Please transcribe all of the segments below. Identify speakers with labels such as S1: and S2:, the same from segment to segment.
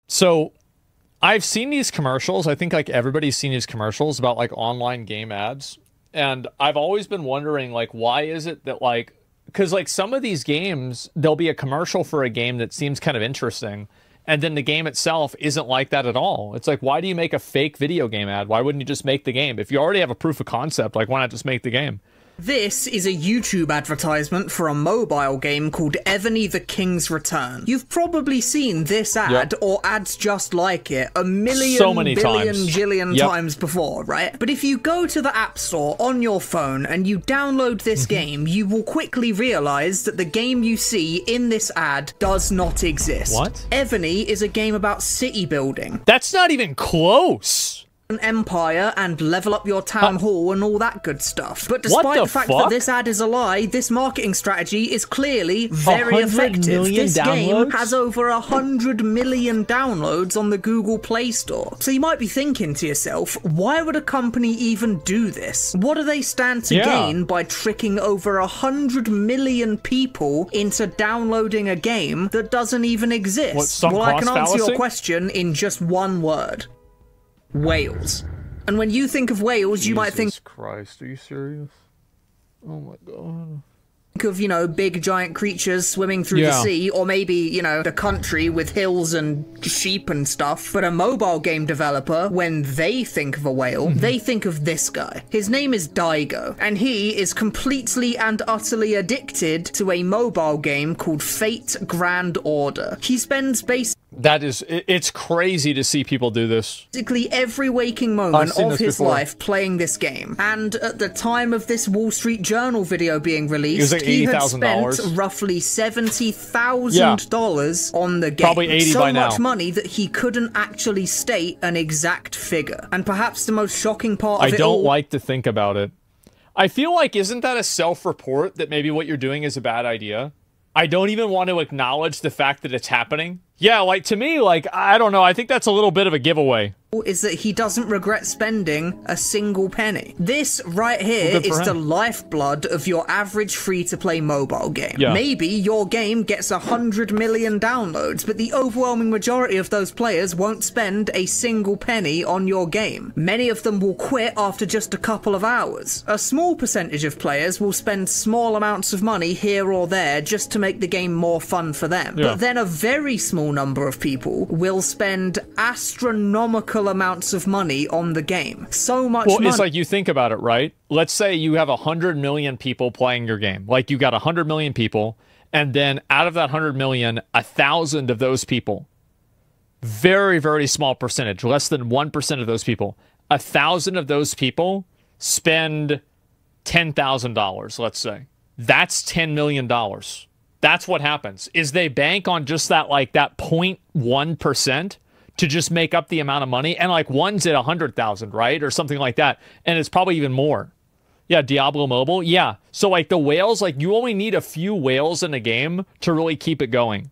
S1: So I've seen these commercials. I think like everybody's seen these commercials about like online game ads. And I've always been wondering, like, why is it that like, because like some of these games, there'll be a commercial for a game that seems kind of interesting. And then the game itself isn't like that at all. It's like, why do you make a fake video game ad? Why wouldn't you just make the game? If you already have a proof of concept, like, why not just make the game?
S2: This is a YouTube advertisement for a mobile game called Ebony the King's Return. You've probably seen this ad or ads just like it a million,
S1: so many
S2: billion,
S1: times.
S2: jillion times before, right? But if you go to the App Store on your phone and you download this game, you will quickly realize that the game you see in this ad does not exist.
S1: What?
S2: Ebony is a game about city building.
S1: That's not even close.
S2: An empire and level up your town hall and all that good stuff. But despite the fact that this ad is a lie, this marketing strategy is clearly very effective. This game has over 100 million downloads on the Google Play Store. So you might be thinking to yourself, why would a company even do this? What do they stand to gain by tricking over 100 million people into downloading a game that doesn't even exist? Well, I can answer your question in just one word. Whales. And when you think of whales, you might think...
S1: Jesus Christ, are you serious? Oh my god.
S2: Of, you know, big giant creatures swimming through the sea, or maybe, you know, the country with hills and sheep and stuff. But a mobile game developer, when they think of a whale, they think of this guy. His name is Daigo, and he is completely and utterly addicted to a mobile game called Fate Grand Order. He spends
S1: it's crazy to see people do this.
S2: Basically every waking moment of his life playing this game. And at the time of this Wall Street Journal video being released, he had spent roughly $70,000 on the game.
S1: Probably 80 by now.
S2: So much money that he couldn't actually state an exact figure. And perhaps the most shocking part of it all...
S1: I don't like to think about it. I feel like, isn't that a self-report that maybe what you're doing is a bad idea? I don't even want to acknowledge the fact that it's happening. Yeah, like, to me, like, I don't know. I think that's a little bit of a giveaway.
S2: Is that he doesn't regret spending a single penny. This right here is the lifeblood of your average free-to-play mobile game. Maybe your game gets 100 million downloads, but the overwhelming majority of those players won't spend a single penny on your game. Many of them will quit after just a couple of hours. A small percentage of players will spend small amounts of money here or there just to make the game more fun for them. But then a very small number of people will spend astronomical amounts of money on the game. So much money. Well,
S1: it's like, you think about it, right? Let's say you have 100 million people playing your game. Like, you got 100 million people, and then out of that 100 million, 1,000 of those people, very, very small percentage, less than 1% of those people, 1,000 of those people spend $10,000, let's say. That's $10 million. That's what happens, is they bank on just that, like, that 0.1% to just make up the amount of money. And like, one's at 100,000, right? Or something like that. And it's probably even more. Yeah, Diablo Mobile. Yeah. So like the whales, like you only need a few whales in a game to really keep it going.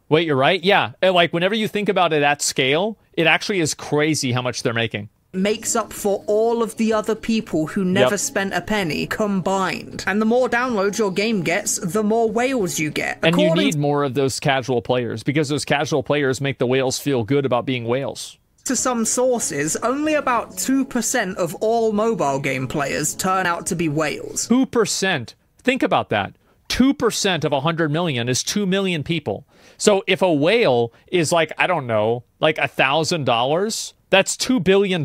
S1: Wait, you're right? Yeah. And like whenever you think about it at scale, it actually is crazy how much they're making.
S2: Makes up for all of the other people who never spent a penny combined. And the more downloads your game gets, the more whales you get.
S1: And you need more of those casual players, because those casual players make the whales feel good about being whales.
S2: To some sources, only about 2% of all mobile game players turn out to be whales.
S1: 2%. Think about that. 2% of 100 million is 2 million people. So if a whale is like, I don't know, like $1,000, that's $2 billion.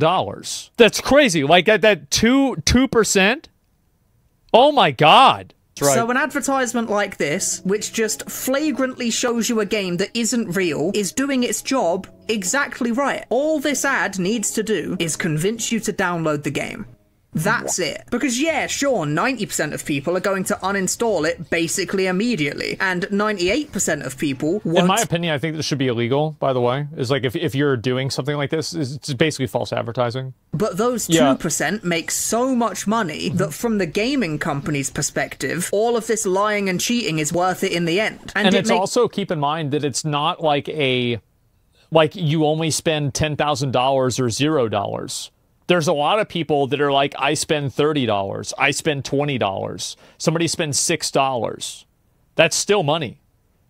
S1: That's crazy. Like that 2%? Oh my God.
S2: Right. So an advertisement like this, which just flagrantly shows you a game that isn't real, is doing its job exactly right. All this ad needs to do is convince you to download the game. That's it. Because yeah, sure, 90% of people are going to uninstall it basically immediately, and 98% of people won't.
S1: In my opinion, I think this should be illegal, by the way. Is like, if you're doing something like this, it's basically false advertising.
S2: But those 2% make so much money that from the gaming company's perspective, all of this lying and cheating is worth it in the end.
S1: And it's also, keep in mind that it's not like you only spend $10,000 or $0. There's a lot of people that are like, I spend $30, I spend $20, somebody spends $6. That's still money.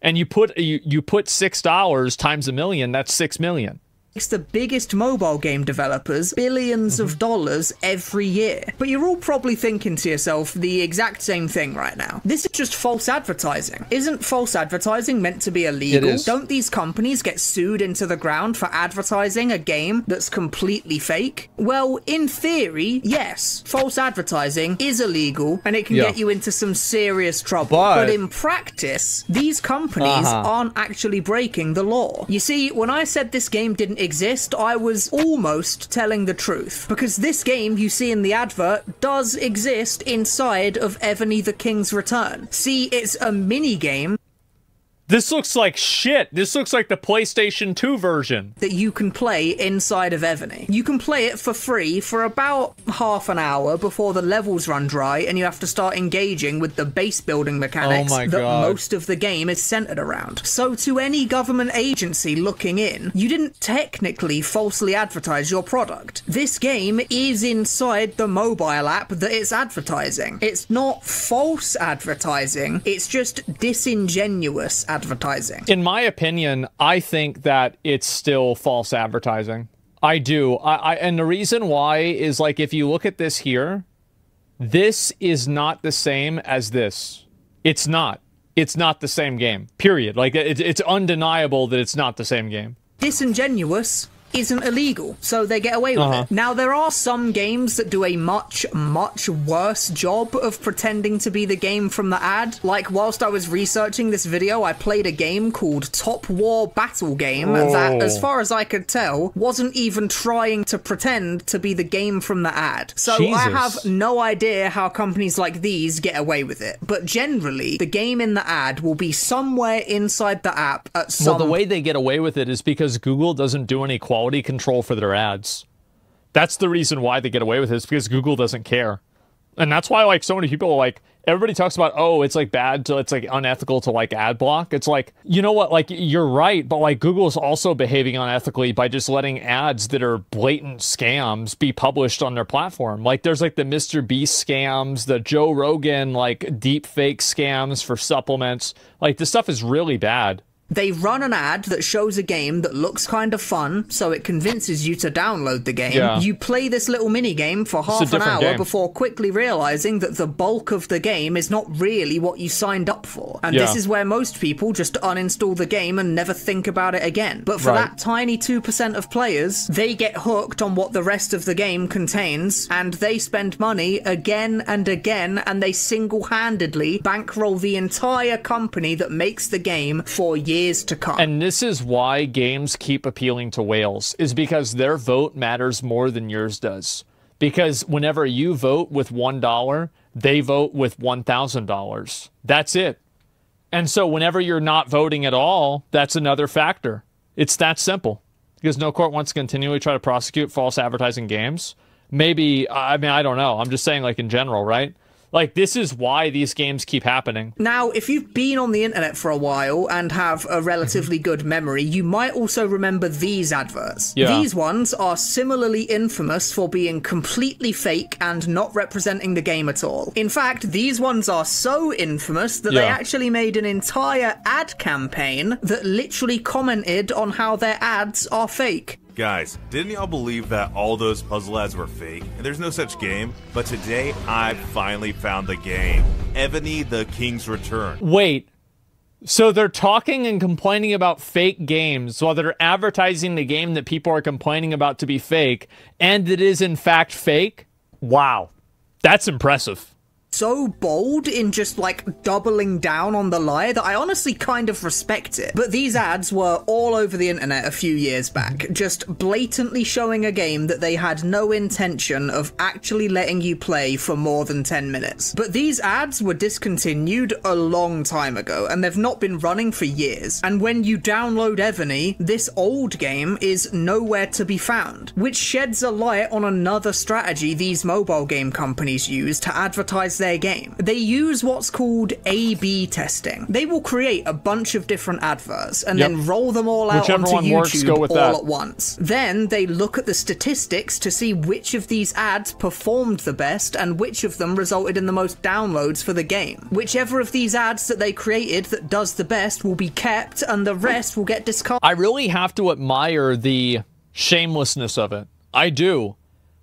S1: And you put $6 times a million, that's 6 million.
S2: It's the biggest mobile game developers billions of dollars every year. But you're all probably thinking to yourself the exact same thing right now. This is just false advertising. Isn't false advertising meant to be illegal?
S1: It is.
S2: Don't these companies get sued into the ground for advertising a game that's completely fake? Well, in theory, yes. False advertising is illegal and it can get you into some serious trouble. But in practice, these companies aren't actually breaking the law. You see, when I said this game didn't exist, I was almost telling the truth, because this game you see in the advert does exist inside of Evony the King's Return. See, it's a mini game.
S1: This looks like shit. This looks like the PlayStation 2 version.
S2: That you can play inside of Evony. You can play it for free for about half an hour before the levels run dry and you have to start engaging with the base building mechanics that most of the game is centered around. So to any government agency looking in, you didn't technically falsely advertise your product. This game is inside the mobile app that it's advertising. It's not false advertising, it's just disingenuous advertising.
S1: In my opinion, I think that it's still false advertising. I do. And the reason why is, like, if you look at this here, this is not the same as this. It's not. It's not the same game. Period. Like, it's undeniable that it's not the same game.
S2: Disingenuous isn't illegal, so they get away with it. Now, there are some games that do a much, much worse job of pretending to be the game from the ad. Like, whilst I was researching this video, I played a game called Top War Battle Game that, as far as I could tell, wasn't even trying to pretend to be the game from the ad. So I have no idea how companies like these get away with it. But generally, the game in the ad will be somewhere inside the app at some...
S1: Well, the way they get away with it is because Google doesn't do any quality control for their ads. That's the reason why they get away with it, is because Google doesn't care. And that's why, like, so many people, like, everybody talks about, oh, it's like bad to, it's like unethical to like ad block. It's like, you know what, like, you're right, but like Google's also behaving unethically by just letting ads that are blatant scams be published on their platform. Like, there's like the Mr. Beast scams, the Joe Rogan like deep fake scams for supplements. Like, this stuff is really bad.
S2: They run an ad that shows a game that looks kind of fun, so it convinces you to download the game. Yeah. You play this little mini-game for half an hour before quickly realizing that the bulk of the game is not really what you signed up for. And this is where most people just uninstall the game and never think about it again. But for that tiny 2% of players, they get hooked on what the rest of the game contains, and they spend money again and again, and they single-handedly bankroll the entire company that makes the game for years to come.
S1: And this is why games keep appealing to whales, is because their vote matters more than yours does. Because whenever you vote with $1, they vote with $1,000. That's it. And so whenever you're not voting at all, that's another factor. It's that simple. Because no court wants to continually try to prosecute false advertising games. Maybe, I mean, I don't know. I'm just saying, like, in general, right? Like, this is why these games keep happening.
S2: Now, if you've been on the internet for a while and have a relatively good memory, you might also remember these adverts. Yeah. These ones are similarly infamous for being completely fake and not representing the game at all. In fact, these ones are so infamous that they actually made an entire ad campaign that literally commented on how their ads are fake.
S3: Guys, didn't y'all believe that all those puzzle ads were fake? And there's no such game? But today, I finally found the game. Evony the King's Return.
S1: Wait. So they're talking and complaining about fake games while they're advertising the game that people are complaining about to be fake, and it is in fact fake? Wow. That's impressive.
S2: So bold in just, like, doubling down on the lie that I honestly kind of respect it. But these ads were all over the internet a few years back, just blatantly showing a game that they had no intention of actually letting you play for more than 10 minutes. But these ads were discontinued a long time ago, and they've not been running for years. And when you download Evony, this old game is nowhere to be found, which sheds a light on another strategy these mobile game companies use to advertise their game. They use what's called A/B testing. They will create a bunch of different adverts and then roll them all out onto YouTube all at once. Then they look at the statistics to see which of these ads performed the best and which of them resulted in the most downloads for the game. Whichever of these ads that they created that does the best will be kept and the rest will get discarded.
S1: I really have to admire the shamelessness of it. I do.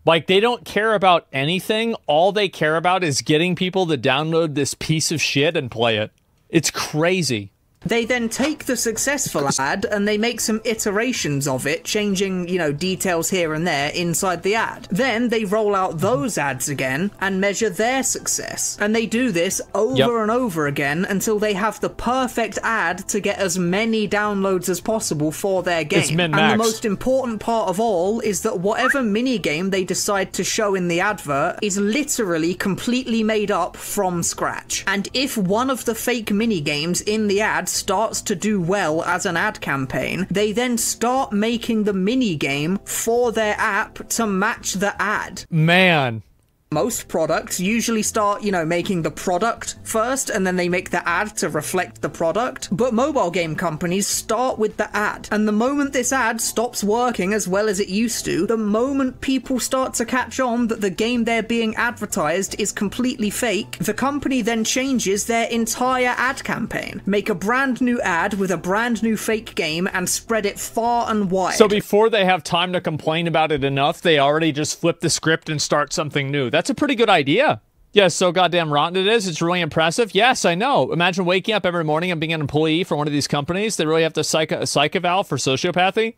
S1: Like, they don't care about anything. All they care about is getting people to download this piece of shit and play it. It's crazy.
S2: They then take the successful ad and they make some iterations of it, changing, you know, details here and there inside the ad. Then they roll out those ads again and measure their success. And they do this over and over again until they have the perfect ad to get as many downloads as possible for their game.
S1: It's min-max.
S2: And the most important part of all is that whatever minigame they decide to show in the advert is literally completely made up from scratch. And if one of the fake minigames in the ad starts to do well as an ad campaign, they then start making the minigame for their app to match the ad.
S1: Man.
S2: Most products usually start, you know, making the product first and then they make the ad to reflect the product. But mobile game companies start with the ad. And the moment this ad stops working as well as it used to, the moment people start to catch on that the game they're being advertised is completely fake, the company then changes their entire ad campaign. Make a brand new ad with a brand new fake game and spread it far and wide.
S1: So before they have time to complain about it enough, they already just flip the script and start something new. That's a pretty good idea. Yeah, so goddamn rotten it is. It's really impressive. Yes, I know. Imagine waking up every morning and being an employee for one of these companies. They really have to psych eval for sociopathy.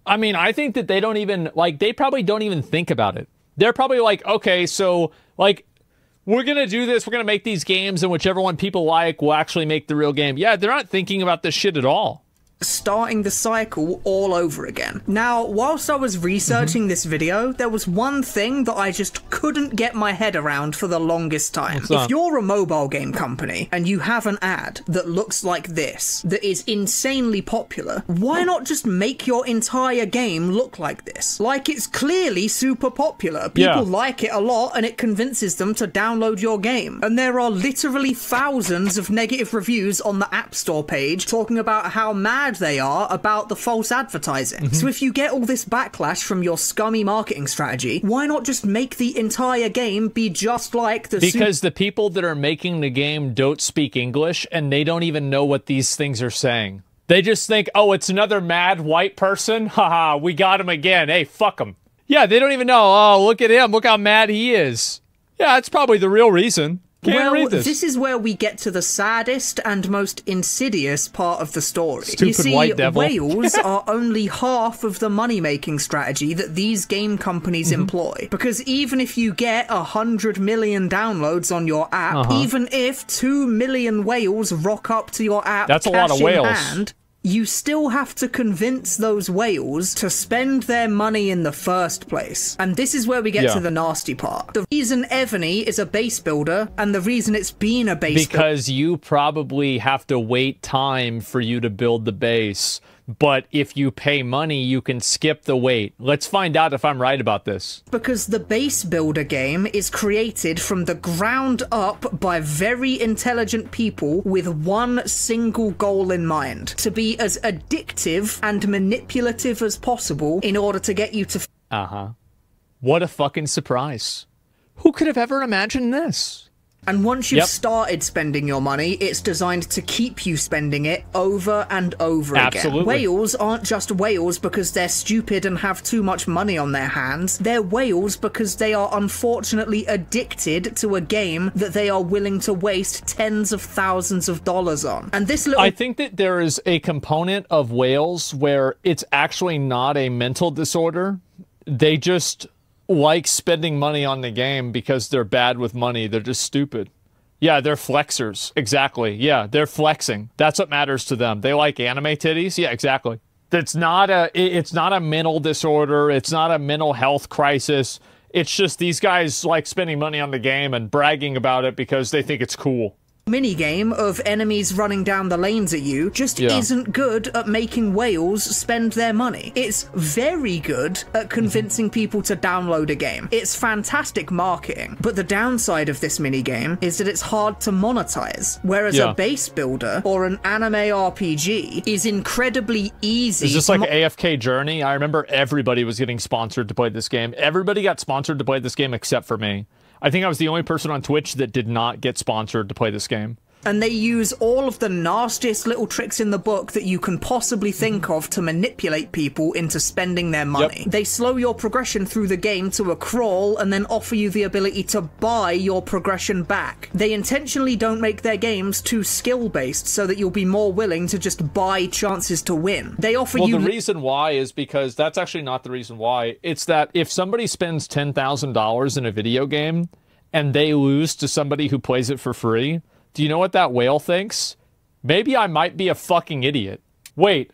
S1: I mean, I think that they don't even, like, they probably don't even think about it. They're probably like, okay, so, like, we're going to do this. We're going to make these games, and whichever one people like will actually make the real game. Yeah, they're not thinking about this shit at all.
S2: Starting the cycle all over again. Now, whilst I was researching this video, there was one thing that I just couldn't get my head around for the longest time. If you're a mobile game company and you have an ad that looks like this, that is insanely popular, why not just make your entire game look like this? Like, it's clearly super popular. People like it a lot and it convinces them to download your game. And there are literally thousands of negative reviews on the App Store page talking about how mad they are about the false advertising. So if you get all this backlash from your scummy marketing strategy, why not just make the entire game be just like the...
S1: Because the people that are making the game don't speak English and they don't even know what these things are saying. They just think, oh, it's another mad white person? Haha, we got him again. Hey, fuck him. Yeah, they don't even know. Oh, look at him. Look how mad he is. Yeah, that's probably the real reason. Can't read this.
S2: This is where we get to the saddest and most insidious part of the story.
S1: Stupid
S2: you see,
S1: white devil.
S2: whales are only half of the money-making strategy that these game companies employ. Because even if you get 100 million downloads on your app, even if 2 million whales rock up to your app,
S1: that's a lot of whales.
S2: Hand, you still have to convince those whales to spend their money in the first place. And this is where we get to the nasty part. The reason Evany is a base builder, and the reason it's been a base builder...
S1: Because you probably have to wait time for you to build the base. But if you pay money, you can skip the wait. Let's find out if I'm right about this.
S2: Because the base builder game is created from the ground up by very intelligent people with one single goal in mind. To be as addictive and manipulative as possible in order to get you to...
S1: What a fucking surprise. Who could have ever imagined this?
S2: And once you've started spending your money, it's designed to keep you spending it over and over again. Whales aren't just whales because they're stupid and have too much money on their hands. They're whales because they are unfortunately addicted to a game that they are willing to waste tens of thousands of dollars on. And this little...
S1: I think that there is a component of whales where it's actually not a mental disorder. They just... like spending money on the game because they're bad with money. They're just stupid. Yeah, they're flexers. Exactly. Yeah, they're flexing. That's what matters to them. They like anime titties. Yeah, exactly. It's not a mental disorder. It's not a mental health crisis. It's just these guys like spending money on the game and bragging about it because they think it's cool.
S2: minigame of enemies running down the lanes at you just isn't good at making whales spend their money. It's very good at convincing people to download a game. It's fantastic marketing, but the downside of this minigame is that it's hard to monetize, whereas a base builder or an anime RPG is incredibly easy.
S1: It's just like AFK Journey. I remember everybody was getting sponsored to play this game. Everybody got sponsored to play this game except for me. I think I was the only person on Twitch that did not get sponsored to play this game.
S2: And they use all of the nastiest little tricks in the book that you can possibly think of to manipulate people into spending their money. They slow your progression through the game to a crawl and then offer you the ability to buy your progression back. They intentionally don't make their games too skill-based so that you'll be more willing to just buy chances to win. They offer you...
S1: Well, the reason why is because that's actually not the reason why. It's that if somebody spends $10,000 in a video game and they lose to somebody who plays it for free, do you know what that whale thinks? Maybe I might be a fucking idiot. Wait,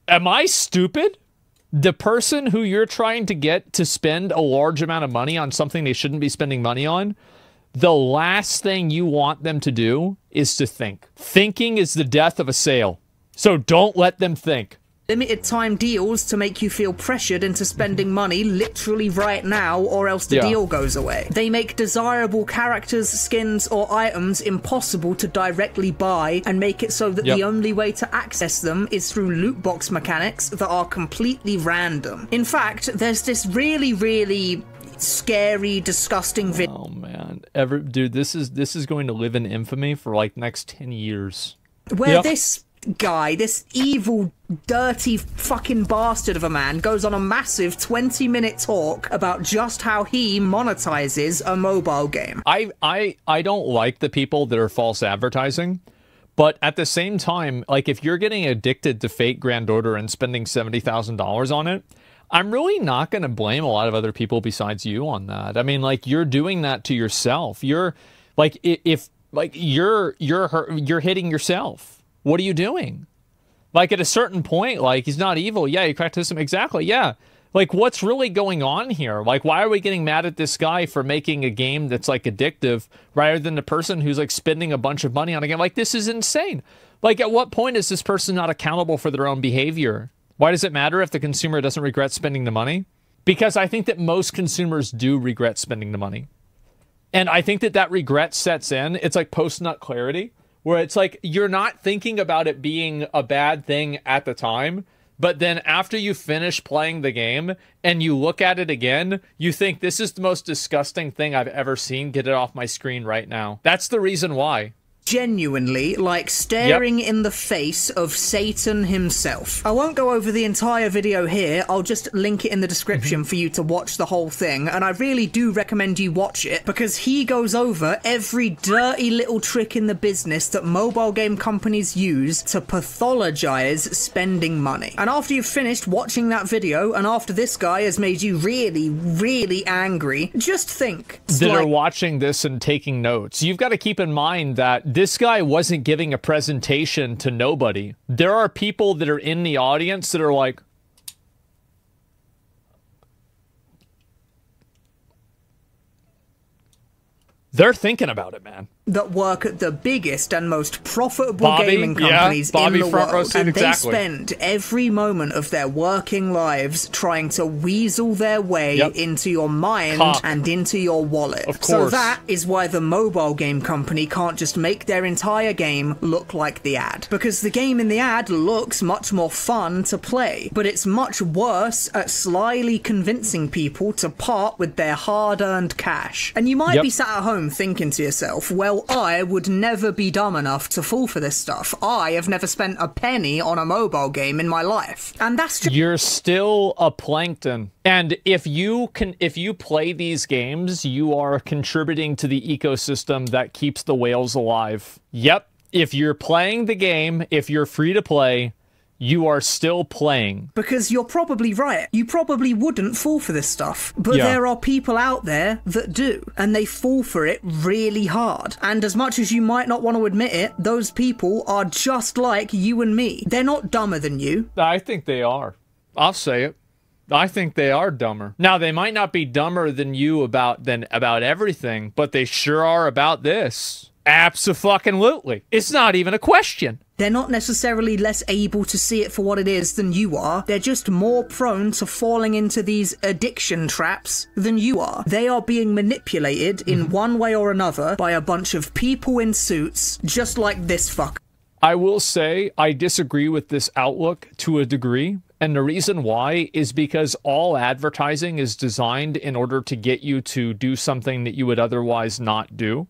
S1: am I stupid? The person who you're trying to get to spend a large amount of money on something they shouldn't be spending money on, the last thing you want them to do is to think. Thinking is the death of a sale. So don't let them think.
S2: Limited time deals to make you feel pressured into spending money literally right now, or else the deal goes away. They make desirable characters, skins, or items impossible to directly buy and make it so that the only way to access them is through loot box mechanics that are completely random. In fact, there's this really scary, disgusting video.
S1: Oh man, dude, this is going to live in infamy for like next 10 years.
S2: Where this guy, this evil, dirty fucking bastard of a man, goes on a massive 20-minute talk about just how he monetizes a mobile game.
S1: I don't like the people that are false advertising, but at the same time, like if you're getting addicted to Fate Grand Order and spending $70,000 on it, I'm really not going to blame a lot of other people besides you on that. I mean, like, you're doing that to yourself. You're like, if like you're hitting yourself. What are you doing? Like, at a certain point, like, he's not evil. Yeah, you practice him. Exactly. Yeah. Like, what's really going on here? Like, why are we getting mad at this guy for making a game that's, like, addictive rather than the person who's, like, spending a bunch of money on a game? Like, this is insane. Like, at what point is this person not accountable for their own behavior? Why does it matter if the consumer doesn't regret spending the money? Because I think that most consumers do regret spending the money. And I think that that regret sets in. It's like post-nut clarity, where it's like you're not thinking about it being a bad thing at the time, but then after you finish playing the game and you look at it again, you think, this is the most disgusting thing I've ever seen. Get it off my screen right now. That's the reason why.
S2: Genuinely, like, staring in the face of Satan himself. I won't go over the entire video here, I'll just link it in the description for you to watch the whole thing, and I really do recommend you watch it, because he goes over every dirty little trick in the business that mobile game companies use to pathologize spending money. And after you've finished watching that video, and after this guy has made you really angry, just think.
S1: That are watching this and taking notes. You've got to keep in mind that this guy wasn't giving a presentation to nobody. There are people that are in the audience that are like, they're thinking about it, man.
S2: That work at the biggest and most profitable gaming companies in the world, and they spend every moment of their working lives trying to weasel their way into your mind and into your wallet.
S1: Of course.
S2: So that is why the mobile game company can't just make their entire game look like the ad. Because the game in the ad looks much more fun to play, but it's much worse at slyly convincing people to part with their hard-earned cash. And you might be sat at home thinking to yourself, well, I would never be dumb enough to fall for this stuff. I have never spent a penny on a mobile game in my life. And that's just...
S1: You're still a plankton. And if you play these games, you are contributing to the ecosystem that keeps the whales alive. Yep. If you're playing the game, if you're free to play, you are still playing.
S2: Because you're probably right. You probably wouldn't fall for this stuff. But there are people out there that do. And they fall for it really hard. And as much as you might not want to admit it, those people are just like you and me. They're not dumber than you.
S1: I think they are. I'll say it. I think they are dumber. Now, they might not be dumber than you about everything, but they sure are about this. Abso-fucking-lutely. It's not even a question.
S2: They're not necessarily less able to see it for what it is than you are. They're just more prone to falling into these addiction traps than you are. They are being manipulated in one way or another by a bunch of people in suits, just like this fuck.
S1: I will say I disagree with this outlook to a degree. And the reason why is because all advertising is designed in order to get you to do something that you would otherwise not do.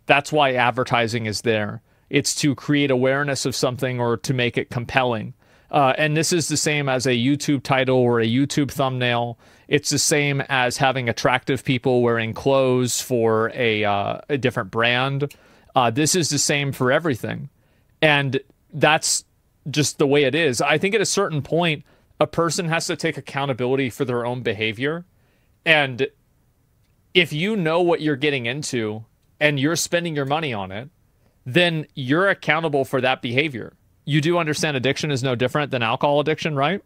S1: That's why advertising is there. It's to create awareness of something or to make it compelling. And this is the same as a YouTube title or a YouTube thumbnail. It's the same as having attractive people wearing clothes for a different brand. This is the same for everything. And that's just the way it is. I think at a certain point, a person has to take accountability for their own behavior. And if you know what you're getting into and you're spending your money on it, then you're accountable for that behavior. You do understand addiction is no different than alcohol addiction, right?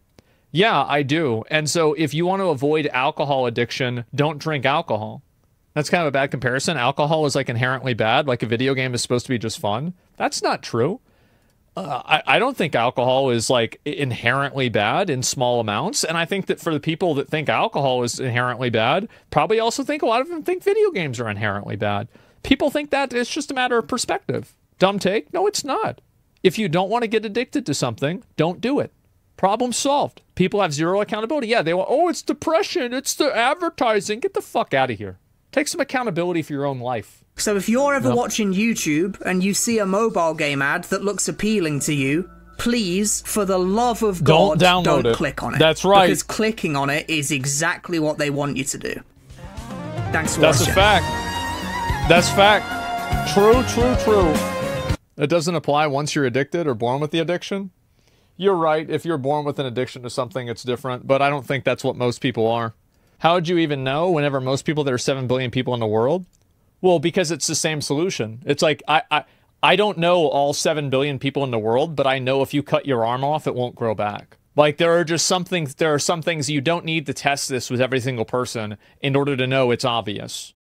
S1: Yeah, I do. And so if you want to avoid alcohol addiction, don't drink alcohol. That's kind of a bad comparison. Alcohol is like inherently bad, like a video game is supposed to be just fun. That's not true. I don't think alcohol is like inherently bad in small amounts. And I think that for the people that think alcohol is inherently bad, probably also think a lot of them think video games are inherently bad. People think that it's just a matter of perspective. Dumb take? No, it's not. If you don't want to get addicted to something, don't do it. Problem solved. People have zero accountability. Yeah, they want, oh, it's depression. It's the advertising. Get the fuck out of here. Take some accountability for your own life.
S2: So if you're ever watching YouTube and you see a mobile game ad that looks appealing to you, please, for the love of God, don't click on it.
S1: That's right.
S2: Because clicking on it is exactly what they want you to do. Thanks for watching.
S1: That's a fact. That's fact. True, true, true. It doesn't apply once you're addicted or born with the addiction. You're right. If you're born with an addiction to something, it's different. But I don't think that's what most people are. How would you even know whenever most people, there are 7 billion people in the world? Well, because it's the same solution. It's like, I don't know all 7 billion people in the world, but I know if you cut your arm off, it won't grow back. Like, there are some things you don't need to test this with every single person in order to know it's obvious.